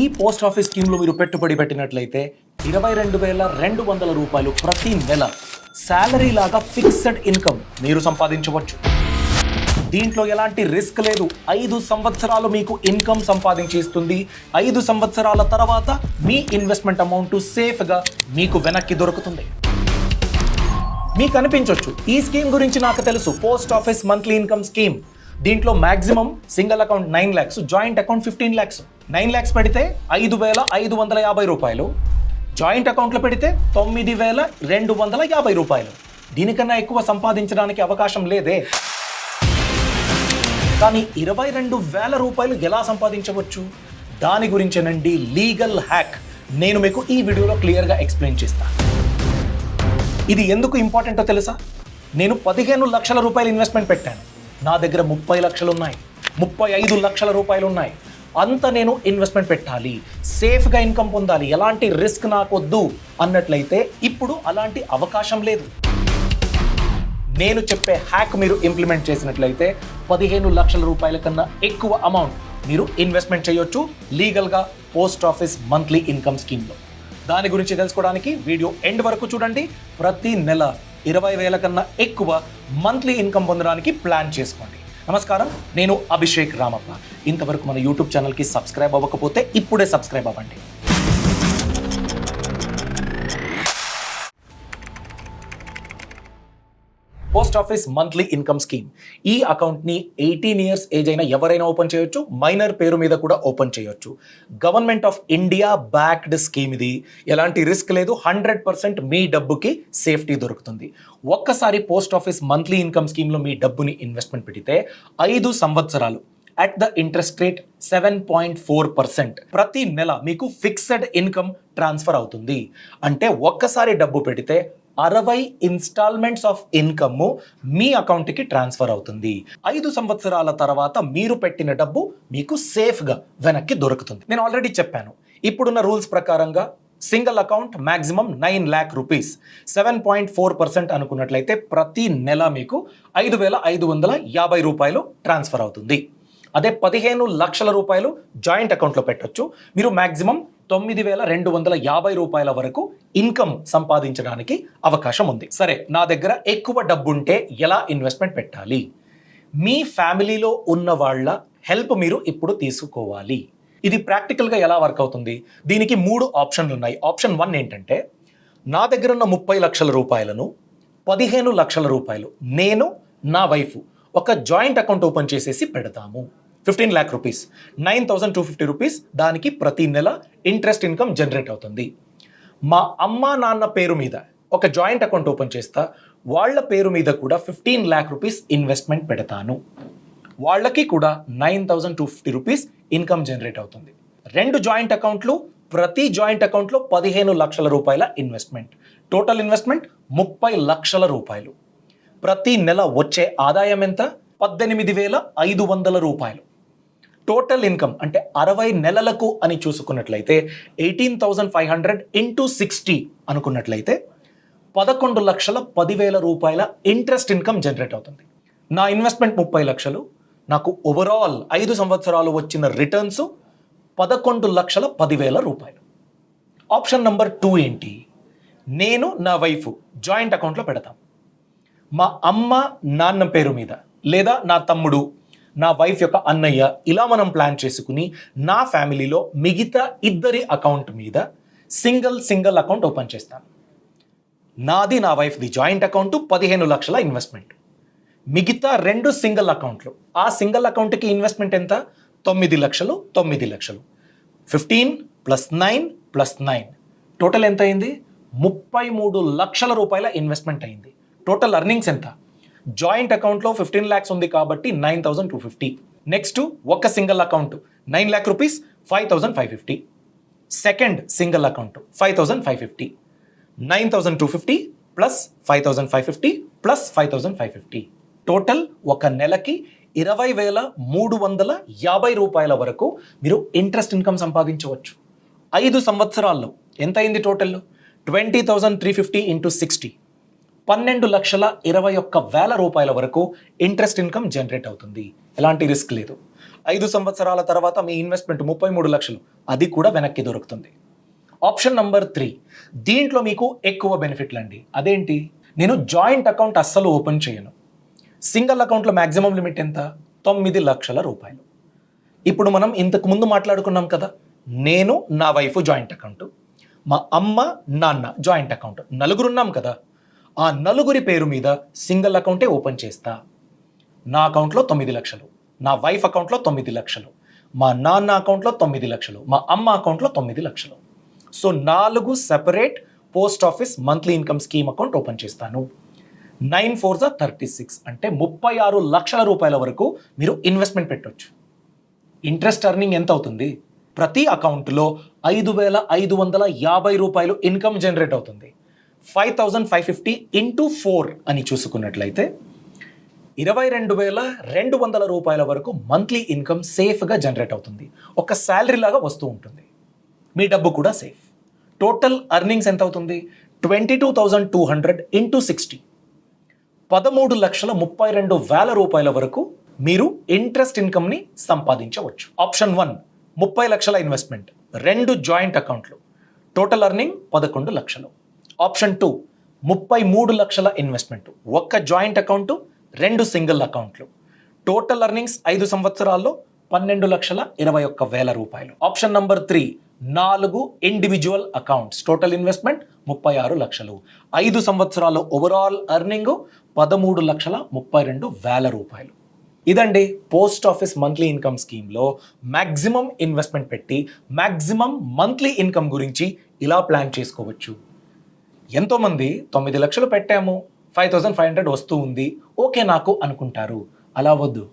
ఈ post office స్కీమ్లో మీరు పెట్టుబడి పెట్టినట్లయితే 22,200 రూపాయలు ప్రతి నెల శాలరీ లాగా ఫిక్స్డ్ ఇన్కమ్ మీరు సంపాదించవచ్చు. దీంట్లో ఎలాంటి రిస్క్ లేదు. 5 సంవత్సరాలు మీకు ఇన్కమ్ సంపాదించేస్తుంది. 5 సంవత్సరాల తర్వాత మీ ఇన్వెస్ట్మెంట్ అమౌంట్ సేఫ్గా మీకు వెనక్కి దొరుకుతుంది. మీకు అనిపించవచ్చు ఈ స్కీమ్ గురించి నాకు తెలుసు, post office monthly income scheme. దీంట్లో maximum single account 9 lakhs, joint account 15 lakhs. 9 lakhs పెడితే 5,550 రూపాయలు, జాయింట్ అకౌంట్లో పెడితే 9,250 రూపాయలు. దీనికన్నా ఎక్కువ సంపాదించడానికి అవకాశం లేదే. కానీ 22,000 రూపాయలు ఎలా సంపాదించవచ్చు? దాని గురించేనండి లీగల్ హ్యాక్. నేను మీకు ఈ వీడియోలో క్లియర్గా ఎక్స్ప్లెయిన్ చేస్తాను. ఇది ఎందుకు ఇంపార్టెంటో తెలుసా? నేను 15 లక్షల రూపాయలు ఇన్వెస్ట్మెంట్ పెట్టాను. నా దగ్గర 30 లక్షలు ఉన్నాయి, 35 లక్షల రూపాయలు ఉన్నాయి. అంత నేను ఇన్వెస్ట్మెంట్ పెట్టాలి, సేఫ్గా ఇన్కమ్ పొందాలి, ఎలాంటి రిస్క్ నాకొద్దు అన్నట్లయితే ఇప్పుడు అలాంటి అవకాశం లేదు. నేను చెప్పే హ్యాక్ మీరు ఇంప్లిమెంట్ చేసినట్లయితే 15 లక్షల రూపాయల కన్నా ఎక్కువ అమౌంట్ మీరు ఇన్వెస్ట్మెంట్ చేయొచ్చు లీగల్గా పోస్ట్ ఆఫీస్ మంత్లీ ఇన్కమ్ స్కీమ్లో. దాని గురించి తెలుసుకోవడానికి వీడియో ఎండ్ వరకు చూడండి. ప్రతి నెల 20,000 కన్నా ఎక్కువ మంత్లీ ఇన్కమ్ పొందడానికి ప్లాన్ చేసుకోండి. నమస్కారం, నేను అభిషేక్ రామప్ప. ఇంతవరకు మన యూట్యూబ్ ఛానల్కి సబ్స్క్రైబ్ అవ్వకపోతే ఇప్పుడే సబ్స్క్రైబ్ అవ్వండి. Post office monthly income scheme. ఈ అకౌంట్ని 18 years ఏజ్ అయినా ఎవరైనా ఓపెన్ చేయొచ్చు, మైనర్ పేరు మీద కూడా ఓపెన్ చేయొచ్చు. Government of India backed scheme ఇది. ఎలాంటి రిస్క్ లేదు, 100% మీ డబ్బుకి సేఫ్టీ దొరుకుతుంది. ఒక్కసారి పోస్ట్ ఆఫీస్ మంత్లీ ఇన్కమ్ స్కీమ్లో మీ డబ్బుని ఇన్వెస్ట్మెంట్ పెడితే 5 సంవత్సరాలు అట్ ద ఇంట్రెస్ట్ రేట్ 7.4% ప్రతి నెల మీకు ఫిక్స్డ్ ఇన్కమ్ ట్రాన్స్ఫర్ అవుతుంది. అంటే ఒక్కసారి డబ్బు పెడితే 60 ఇన్స్టాల్మెంట్స్ ఆఫ్ ఇన్కమ్ మీ అకౌంట్కి ట్రాన్స్ఫర్ అవుతుంది. 5 సంవత్సరాల తర్వాత మీరు పెట్టిన డబ్బు మీకు సేఫ్గా వెనక్కి దొరుకుతుంది. నేను ఆల్రెడీ చెప్పాను, ఇప్పుడున్న రూల్స్ ప్రకారంగా single account maximum 9 lakh rupees, 7.4% అనుకున్నట్లయితే ప్రతి నెల మీకు 5,550 రూపాయలు ట్రాన్స్ఫర్ అవుతుంది. అదే 15 లక్షల రూపాయలు జాయింట్ అకౌంట్లో పెట్టొచ్చు. మీరు మ్యాక్సిమం 9,250 రూపాయల వరకు ఇన్కమ్ సంపాదించడానికి అవకాశం ఉంది. సరే, నా దగ్గర ఎక్కువ డబ్బు ఉంటే ఎలా ఇన్వెస్ట్మెంట్ పెట్టాలి? మీ ఫ్యామిలీలో ఉన్న వాళ్ళ హెల్ప్ మీరు ఇప్పుడు తీసుకోవాలి. ఇది ప్రాక్టికల్గా ఎలా వర్క్ అవుతుంది? దీనికి 3 ఆప్షన్లు ఉన్నాయి. ఆప్షన్ 1 ఏంటంటే, నా దగ్గర ఉన్న 30 లక్షల రూపాయలను 15 లక్షల రూపాయలు నేను, నా వైఫ్ ఒక జాయింట్ అకౌంట్ ఓపెన్ చేసేసి పెడతాము. 15 lakh రూపీస్, 9,250 రూపీస్ దానికి ప్రతి నెల ఇంట్రెస్ట్ ఇన్కమ్ జనరేట్ అవుతుంది. మా అమ్మ నాన్న పేరు మీద ఒక జాయింట్ అకౌంట్ ఓపెన్ చేస్తా, వాళ్ళ పేరు మీద కూడా 15 lakh రూపీస్ ఇన్వెస్ట్మెంట్ పెడతాను. వాళ్ళకి కూడా 9,250 రూపీస్ ఇన్కమ్ జనరేట్ అవుతుంది. 2 జాయింట్ అకౌంట్లు, ప్రతి జాయింట్ అకౌంట్లో 15 లక్షల రూపాయల ఇన్వెస్ట్మెంట్. టోటల్ ఇన్వెస్ట్మెంట్ 30 లక్షల రూపాయలు. ప్రతి నెల వచ్చే ఆదాయం ఎంత? 18,500 రూపాయలు. టోటల్ ఇన్కమ్ అంటే 60 నెలలకు అని చూసుకున్నట్లయితే 18,500 into 60 అనుకున్నట్లయితే 11,10,000 రూపాయల ఇంట్రెస్ట్ ఇన్కమ్ జనరేట్ అవుతుంది. నా ఇన్వెస్ట్మెంట్ 30 లక్షలు, నాకు ఓవరాల్ 5 సంవత్సరాలు వచ్చిన రిటర్న్స్ 11,10,000 రూపాయలు. ఆప్షన్ నెంబర్ 2 ఏంటి? నేను, నా వైఫ్ జాయింట్ అకౌంట్లో పెడతాం. మా అమ్మ నాన్న పేరు మీద లేదా నా తమ్ముడు, నా వైఫ్ యొక్క అన్నయ్య, ఇలా మనం ప్లాన్ చేసుకుని నా ఫ్యామిలీలో మిగతా 2 అకౌంట్ మీద సింగిల్ అకౌంట్ ఓపెన్ చేస్తాను. నాది, నా వైఫ్ది జాయింట్ అకౌంట్ 15 లక్షల ఇన్వెస్ట్మెంట్. మిగతా 2 సింగిల్ అకౌంట్లు, ఆ సింగిల్ అకౌంట్కి ఇన్వెస్ట్మెంట్ ఎంత? 9 లక్షలు 9 లక్షలు. 15 + 9 + 9 టోటల్ ఎంత అయింది? 33 లక్షల రూపాయల ఇన్వెస్ట్మెంట్ అయింది. టోటల్ ఎర్నింగ్స్ ఎంత? జాయింట్ అకౌంట్లో 15 lakhs ఉంది కాబట్టి 9,250. నెక్స్ట్ ఒక single account 9 lakh rupees, 5,550. Second single account 5,550. 9,250 + 5,550 + 5,550. Total ఒక నెలకి 20,350 రూపాయల వరకు మీరు ఇంట్రెస్ట్ ఇన్కమ్ సంపాదించవచ్చు. 5 సంవత్సరాల్లో ఎంత అయింది టోటల్? 20,350 into 60, 12,21,000 రూపాయల వరకు ఇంట్రెస్ట్ ఇన్కమ్ జనరేట్ అవుతుంది. ఎలాంటి రిస్క్ లేదు. 5 సంవత్సరాల తర్వాత మీ ఇన్వెస్ట్మెంట్ 33 లక్షలు, అది కూడా వెనక్కి దొరుకుతుంది. ఆప్షన్ నంబర్ 3, దీంట్లో మీకు ఎక్కువ బెనిఫిట్లు అండి. అదేంటి? నేను జాయింట్ అకౌంట్ అస్సలు ఓపెన్ చేయను. సింగిల్ అకౌంట్లో మ్యాక్సిమం లిమిట్ ఎంత? 9 లక్షల రూపాయలు. ఇప్పుడు మనం ఇంతకు ముందు మాట్లాడుకున్నాం కదా, నేను నా వైఫ్ జాయింట్ అకౌంట్, మా అమ్మ నాన్న జాయింట్ అకౌంట్, నలుగురున్నాం కదా, ఆ నలుగురి పేరు మీద సింగిల్ అకౌంటే ఓపెన్ చేస్తా. నా అకౌంట్లో 9 లక్షలు, నా వైఫ్ అకౌంట్లో 9 లక్షలు, మా నాన్న అకౌంట్లో 9 లక్షలు, మా అమ్మ అకౌంట్లో 9 లక్షలు. So 4 separate post office monthly income scheme account open చేస్తాను. 9 4 36 అంటే 36 లక్షల రూపాయల వరకు మీరు ఇన్వెస్ట్మెంట్ పెట్టవచ్చు. ఇంట్రెస్ట్ ఎర్నింగ్ ఎంత అవుతుంది? ప్రతి అకౌంట్లో 5,550 రూపాయలు ఇన్కమ్ జనరేట్ అవుతుంది. 5,550 ఇంటూ 4 అని చూసుకున్నట్లయితే 22,200 రూపాయల వరకు మంత్లీ ఇన్కమ్ సేఫ్గా జనరేట్ అవుతుంది. ఒక శాలరీ లాగా వస్తూ ఉంటుంది. మీ డబ్బు కూడా సేఫ్. టోటల్ ఎర్నింగ్స్ ఎంత అవుతుంది? 22,200 ఇంటూ 60, 13,32,000 రూపాయల వరకు మీరు ఇంట్రెస్ట్ ఇన్కమ్ని సంపాదించవచ్చు. ఆప్షన్ 1, 30 లక్షల ఇన్వెస్ట్మెంట్, 2 జాయింట్ అకౌంట్లు, టోటల్ ఎర్నింగ్ 11 లక్షలు. ఆప్షన్ 2, 33 లక్షల ఇన్వెస్ట్మెంట్, 1 జాయింట్ అకౌంటు, 2 సింగిల్ అకౌంట్లు, టోటల్ ఎర్నింగ్స్ 5 సంవత్సరాల్లో 12,21,000 రూపాయలు. Option number 3, 4 individual accounts, total investment 36 లక్షలు, 5 సంవత్సరాల్లో ఓవరాల్ ఎర్నింగ్ 13,32,000 రూపాయలు. ఇదండి పోస్ట్ ఆఫీస్ మంత్లీ ఇన్కమ్ స్కీమ్లో మ్యాక్సిమం ఇన్వెస్ట్మెంట్ పెట్టి మ్యాక్సిమం మంత్లీ ఇన్కమ్ గురించి ఇలా ప్లాన్ చేసుకోవచ్చు. ఎంతోమంది 9 లక్షలు పెట్టాము, 5,500 వస్తూ ఉంది, ఓకే నాకు అనుకుంటారు. అలా వద్దు.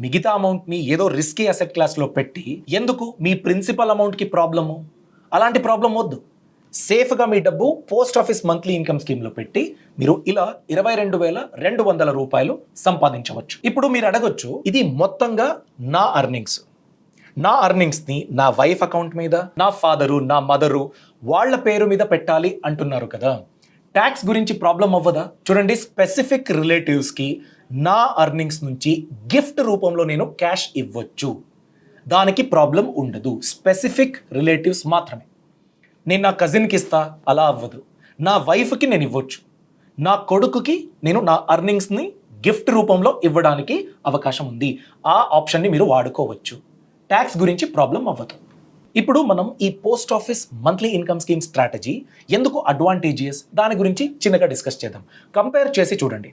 మిగతా అమౌంట్ని ఏదో రిస్కీ అసెట్ క్లాస్లో పెట్టి ఎందుకు మీ ప్రిన్సిపల్ అమౌంట్కి ప్రాబ్లము? అలాంటి ప్రాబ్లం వద్దు. సేఫ్గా మీ డబ్బు పోస్ట్ ఆఫీస్ మంత్లీ ఇన్కమ్ స్కీమ్లో పెట్టి మీరు ఇలా 22,200 రూపాయలు సంపాదించవచ్చు. ఇప్పుడు మీరు అడగొచ్చు, ఇది మొత్తంగా నా అర్నింగ్స్ని నా వైఫ్ అకౌంట్ మీద, నా ఫాదరు, నా మదరు వాళ్ళ పేరు మీద పెట్టాలి అంటున్నారు కదా, ట్యాక్స్ గురించి ప్రాబ్లం అవ్వదా? చూడండి, స్పెసిఫిక్ రిలేటివ్స్కి నా అర్నింగ్స్ నుంచి గిఫ్ట్ రూపంలో నేను క్యాష్ ఇవ్వచ్చు. దానికి ప్రాబ్లం ఉండదు. స్పెసిఫిక్ రిలేటివ్స్ మాత్రమే. నేను నా కజిన్కి ఇస్తా, అలా అవ్వదు. నా వైఫ్కి నేను ఇవ్వచ్చు. నా కొడుకుకి నేను నా అర్నింగ్స్ని గిఫ్ట్ రూపంలో ఇవ్వడానికి అవకాశం ఉంది. ఆ ఆప్షన్ని మీరు వాడుకోవచ్చు. ట్యాక్స్ గురించి ప్రాబ్లం అవ్వదు. ఇప్పుడు మనం ఈ post office monthly income scheme strategy ఎందుకు అడ్వాంటేజియస్, దాని గురించి చిన్నగా డిస్కస్ చేద్దాం. కంపేర్ చేసి చూడండి.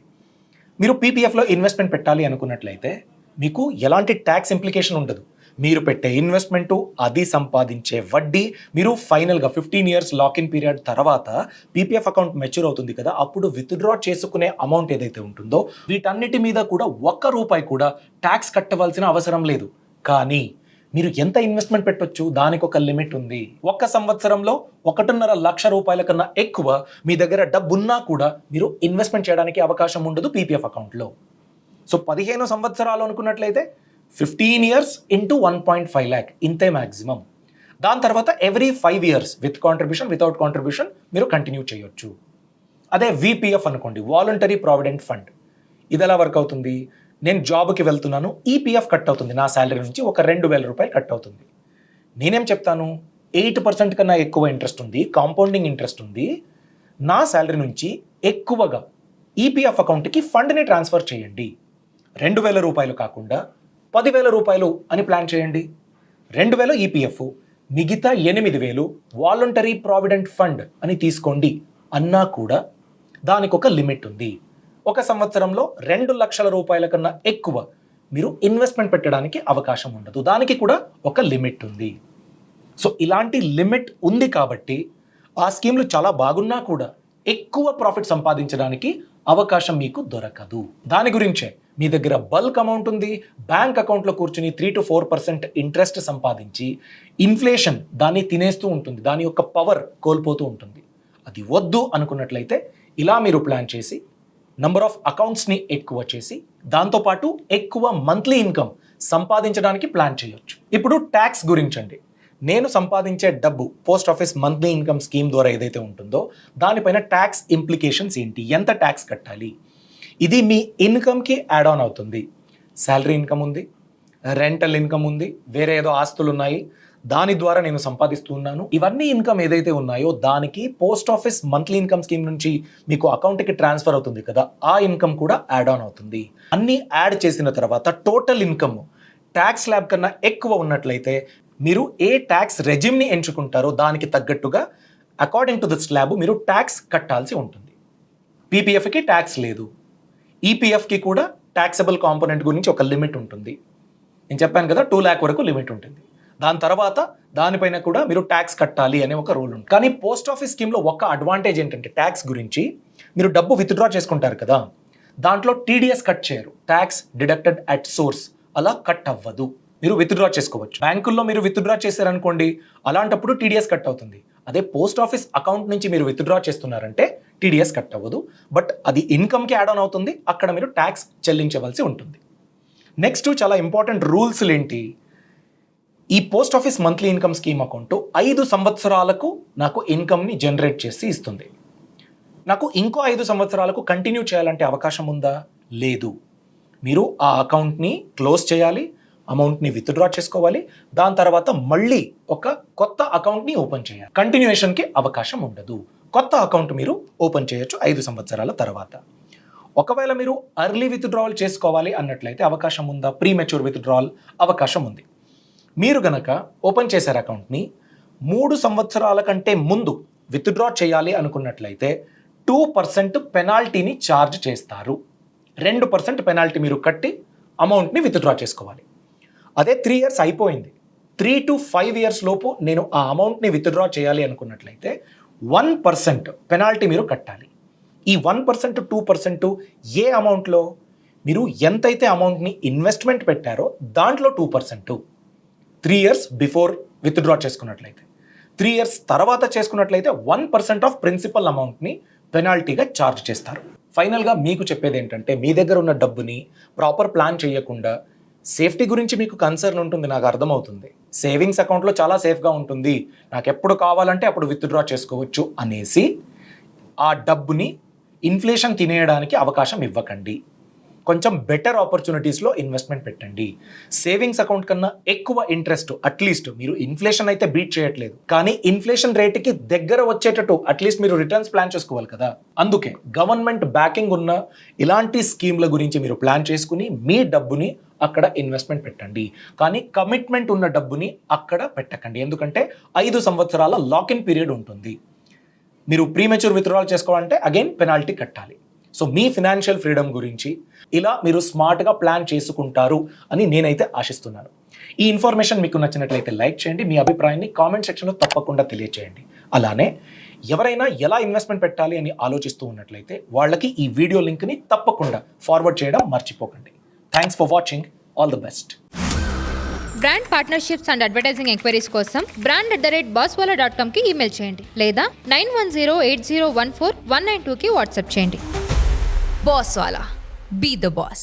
మీరు పీపీఎఫ్లో ఇన్వెస్ట్మెంట్ పెట్టాలి అనుకున్నట్లయితే మీకు ఎలాంటి ట్యాక్స్ ఇంప్లికేషన్ ఉండదు. మీరు పెట్టే ఇన్వెస్ట్మెంటు, అది సంపాదించే వడ్డీ, మీరు ఫైనల్గా 15 ఇయర్స్ లాకిన్ పీరియడ్ తర్వాత పీపీఎఫ్ అకౌంట్ మెచ్యూర్ అవుతుంది కదా, అప్పుడు విత్డ్రా చేసుకునే అమౌంట్ ఏదైతే ఉంటుందో వీటన్నిటి మీద కూడా 1 రూపాయి కూడా ట్యాక్స్ కట్టవలసిన అవసరం లేదు. కానీ మీరు ఎంత ఇన్వెస్ట్మెంట్ పెట్టొచ్చు, దానికి ఒక లిమిట్ ఉంది. 1 సంవత్సరంలో 1.5 లక్ష రూపాయల కన్నా ఎక్కువ మీ దగ్గర డబ్బున్నా కూడా మీరు ఇన్వెస్ట్మెంట్ చేయడానికి అవకాశం ఉండదు పీపీఎఫ్ అకౌంట్లో. సో 15 సంవత్సరాలు అనుకున్నట్లయితే 15 ఇయర్స్ ఇంటూ 1.5 lakh, ఇంతే మ్యాక్సిమం. దాని తర్వాత every 5 years with contribution, without contribution మీరు కంటిన్యూ చేయొచ్చు. అదే విపిఎఫ్ అనుకోండి, వాలంటరీ ప్రావిడెంట్ ఫండ్. ఇది ఎలా వర్క్ అవుతుంది? నేను జాబ్కి వెళ్తున్నాను, ఈపీఎఫ్ కట్ అవుతుంది, నా శాలరీ నుంచి ఒక 2,000 రూపాయలు కట్ అవుతుంది. నేనేం చెప్తాను, 8% కన్నా ఎక్కువ ఇంట్రెస్ట్ ఉంది, కాంపౌండింగ్ ఇంట్రెస్ట్ ఉంది, నా శాలరీ నుంచి ఎక్కువగా ఈపీఎఫ్ అకౌంట్కి ఫండ్ని ట్రాన్స్ఫర్ చేయండి. 2,000 రూపాయలు కాకుండా 10,000 రూపాయలు అని ప్లాన్ చేయండి. 2,000 ఈపీఎఫ్, మిగతా 8,000 వాలంటరీ ప్రావిడెంట్ ఫండ్ అని తీసుకోండి అన్నా కూడా దానికి ఒక లిమిట్ ఉంది. 1 సంవత్సరంలో 2 లక్షల రూపాయల కన్నా ఎక్కువ మీరు ఇన్వెస్ట్మెంట్ పెట్టడానికి అవకాశం ఉండదు. దానికి కూడా ఒక లిమిట్ ఉంది. సో ఇలాంటి లిమిట్ ఉంది కాబట్టి ఆ స్కీమ్లు చాలా బాగున్నా కూడా ఎక్కువ ప్రాఫిట్ సంపాదించడానికి అవకాశం మీకు దొరకదు. దాని గురించే మీ దగ్గర బల్క్ అమౌంట్ ఉంది, బ్యాంక్ అకౌంట్లో కూర్చుని 3 to 4% ఇంట్రెస్ట్ సంపాదించి ఇన్ఫ్లేషన్ దాన్ని తినేస్తూ ఉంటుంది, దాని యొక్క పవర్ కోల్పోతూ ఉంటుంది. అది వద్దు అనుకున్నట్లయితే ఇలా మీరు ప్లాన్ చేసి నంబర్ ఆఫ్ అకౌంట్స్ని ఎక్కువ చేసి దాంతోపాటు ఎక్కువ మంత్లీ ఇన్కమ్ సంపాదించడానికి ప్లాన్ చేయొచ్చు. ఇప్పుడు ట్యాక్స్ గురించండి. నేను సంపాదించే డబ్బు post office monthly income scheme ద్వారా ఏదైతే ఉంటుందో దానిపైన ట్యాక్స్ ఇంప్లికేషన్స్ ఏంటి, ఎంత ట్యాక్స్ కట్టాలి, ఇది మీ ఇన్కమ్కి యాడ్ ఆన్ అవుతుంది. శాలరీ ఇన్కమ్ ఉంది, రెంటల్ ఇన్కమ్ ఉంది, వేరే ఏదో ఆస్తులు ఉన్నాయి, దాని ద్వారా నేను సంపాదిస్తున్నాను. ఇవన్నీ ఇన్కమ్ ఏదైతే ఉన్నాయో దానికి post office monthly income scheme నుంచి మీకు అకౌంట్కి ట్రాన్స్ఫర్ అవుతుంది కదా, ఆ ఇన్కమ్ కూడా యాడ్ ఆన్ అవుతుంది. అన్నీ యాడ్ చేసిన తర్వాత టోటల్ ఇన్కమ్ ట్యాక్స్ స్లాబ్ కన్నా ఎక్కువ ఉన్నట్లయితే మీరు ఏ ట్యాక్స్ రెజిమ్ని ఎంచుకుంటారో దానికి తగ్గట్టుగా అకార్డింగ్ టు ద స్లాబ్ మీరు ట్యాక్స్ కట్టాల్సి ఉంటుంది. పీపీఎఫ్కి ట్యాక్స్ లేదు, ఈపీఎఫ్కి కూడా ట్యాక్సబుల్ కాంపోనెంట్ గురించి ఒక లిమిట్ ఉంటుంది. నేను చెప్పాను కదా 2 lakh వరకు లిమిట్ ఉంటుంది. దాని తర్వాత దానిపైన కూడా మీరు ట్యాక్స్ కట్టాలి అనే ఒక రూల్ ఉంది. కానీ పోస్ట్ ఆఫీస్ స్కీమ్లో ఒక అడ్వాంటేజ్ ఏంటంటే ట్యాక్స్ గురించి, మీరు డబ్బు విత్డ్రా చేసుకుంటారు కదా, దాంట్లో టీడీఎస్ కట్ చేయరు, ట్యాక్స్ డిడక్టెడ్ అట్ సోర్స్ అలా కట్ అవ్వదు, మీరు విత్డ్రా చేసుకోవచ్చు. బ్యాంకుల్లో మీరు విత్డ్రా చేశారనుకోండి, అలాంటప్పుడు టీడీఎస్ కట్ అవుతుంది. అదే పోస్ట్ ఆఫీస్ అకౌంట్ నుంచి మీరు విత్డ్రా చేస్తున్నారంటే టీడీఎస్ కట్ అవ్వదు, బట్ అది ఇన్కమ్కి యాడ్ ఆన్ అవుతుంది, అక్కడ మీరు ట్యాక్స్ చెల్లించవలసి ఉంటుంది. నెక్స్ట్ చాలా ఇంపార్టెంట్ రూల్స్ ఏంటి, ఈ post office monthly income scheme account 5 సంవత్సరాలకు నాకు ఇన్కమ్ని జనరేట్ చేసి ఇస్తుంది. నాకు ఇంకో 5 సంవత్సరాలకు కంటిన్యూ చేయాలంటే అవకాశం ఉందా? లేదు. మీరు ఆ అకౌంట్ని క్లోజ్ చేయాలి, అమౌంట్ని విత్డ్రా చేసుకోవాలి, దాని తర్వాత మళ్ళీ ఒక కొత్త అకౌంట్ని ఓపెన్ చేయాలి. కంటిన్యూయేషన్కి అవకాశం ఉండదు. కొత్త అకౌంట్ మీరు ఓపెన్ చేయొచ్చు 5 సంవత్సరాల తర్వాత. ఒకవేళ మీరు అర్లీ విత్డ్రావల్ చేసుకోవాలి అన్నట్లయితే అవకాశం ఉందా? ప్రీ మెచ్యూర్ విత్డ్రావల్ అవకాశం ఉంది. మీరు గనక ఓపెన్ చేశారు అకౌంట్ని 3 సంవత్సరాల కంటే ముందు విత్డ్రా చేయాలి అనుకున్నట్లయితే 2% పెనాల్టీని ఛార్జ్ చేస్తారు. 2% పెనాల్టీ మీరు కట్టి అమౌంట్ని విత్డ్రా చేసుకోవాలి. అదే 3 years అయిపోయింది, 3 to 5 years లోపు నేను ఆ అమౌంట్ని విత్డ్రా చేయాలి అనుకున్నట్లయితే 1% పెనాల్టీ మీరు కట్టాలి. ఈ 1% 2% ఏ అమౌంట్లో? మీరు ఎంతైతే అమౌంట్ని ఇన్వెస్ట్మెంట్ పెట్టారో దాంట్లో 2%. 3 years బిఫోర్ విత్డ్రా చేసుకున్నట్లయితే, 3 years తర్వాత చేసుకున్నట్లయితే 1% ఆఫ్ ప్రిన్సిపల్ అమౌంట్ని పెనాల్టీగా ఛార్జ్ చేస్తారు. ఫైనల్గా మీకు చెప్పేది ఏంటంటే, మీ దగ్గర ఉన్న డబ్బుని ప్రాపర్ ప్లాన్ చేయకుండా, సేఫ్టీ గురించి మీకు కన్సర్న్ ఉంటుంది, నాకు అర్థమవుతుంది. సేవింగ్స్ అకౌంట్లో చాలా సేఫ్గా ఉంటుంది, నాకు ఎప్పుడు కావాలంటే అప్పుడు విత్డ్రా చేసుకోవచ్చు అనేసి ఆ డబ్బుని ఇన్ఫ్లేషన్ తినేయడానికి అవకాశం ఇవ్వకండి. కొంచెం బెటర్ ఆపర్చునిటీస్లో ఇన్వెస్ట్మెంట్ పెట్టండి. సేవింగ్స్ అకౌంట్ కన్నా ఎక్కువ ఇంట్రెస్ట్, అట్లీస్ట్ మీరు ఇన్ఫ్లేషన్ అయితే బీట్ చేయట్లేదు, కానీ ఇన్ఫ్లేషన్ రేటుకి దగ్గర వచ్చేటట్టు అట్లీస్ట్ మీరు రిటర్న్స్ ప్లాన్ చేసుకోవాలి కదా. అందుకే గవర్నమెంట్ బ్యాకింగ్ ఉన్న ఇలాంటి స్కీమ్ల గురించి మీరు ప్లాన్ చేసుకుని మీ డబ్బుని అక్కడ ఇన్వెస్ట్మెంట్ పెట్టండి. కానీ కమిట్మెంట్ ఉన్న డబ్బుని అక్కడ పెట్టకండి, ఎందుకంటే 5 సంవత్సరాల లాక్-ఇన్ పీరియడ్ ఉంటుంది. మీరు ప్రీమెచ్యూర్ విత్డ్రాల్ చేసుకోవాలంటే అగైన్ పెనాల్టీ కట్టాలి. సో మీ ఫినాన్షియల్ ఫ్రీడమ్ గురించి ఇలా మీరు స్మార్ట్గా ప్లాన్ చేసుకుంటారు అని నేనైతే ఆశిస్తున్నాను. ఈ ఇన్ఫర్మేషన్ మీకు నచ్చినట్లయితే లైక్ చేయండి, మీ అభిప్రాయాన్ని కామెంట్ సెక్షన్లో తప్పకుండా తెలియజేయండి. అలానే ఎవరైనా ఎలా ఇన్వెస్ట్మెంట్ పెట్టాలి అని ఆలోచిస్తూ ఉన్నట్లయితే వాళ్ళకి ఈ వీడియో లింక్ని తప్పకుండా ఫార్వర్డ్ చేయడం మర్చిపోకండి. Thanks for watching, all the best. Brand partnerships and advertising enquiries కోసం brand@bosswala.comకి ఈమెయిల్ చేయండి, లేదా 9108014192కి వాట్సాప్ చేయండి. Bosswala. Be the boss.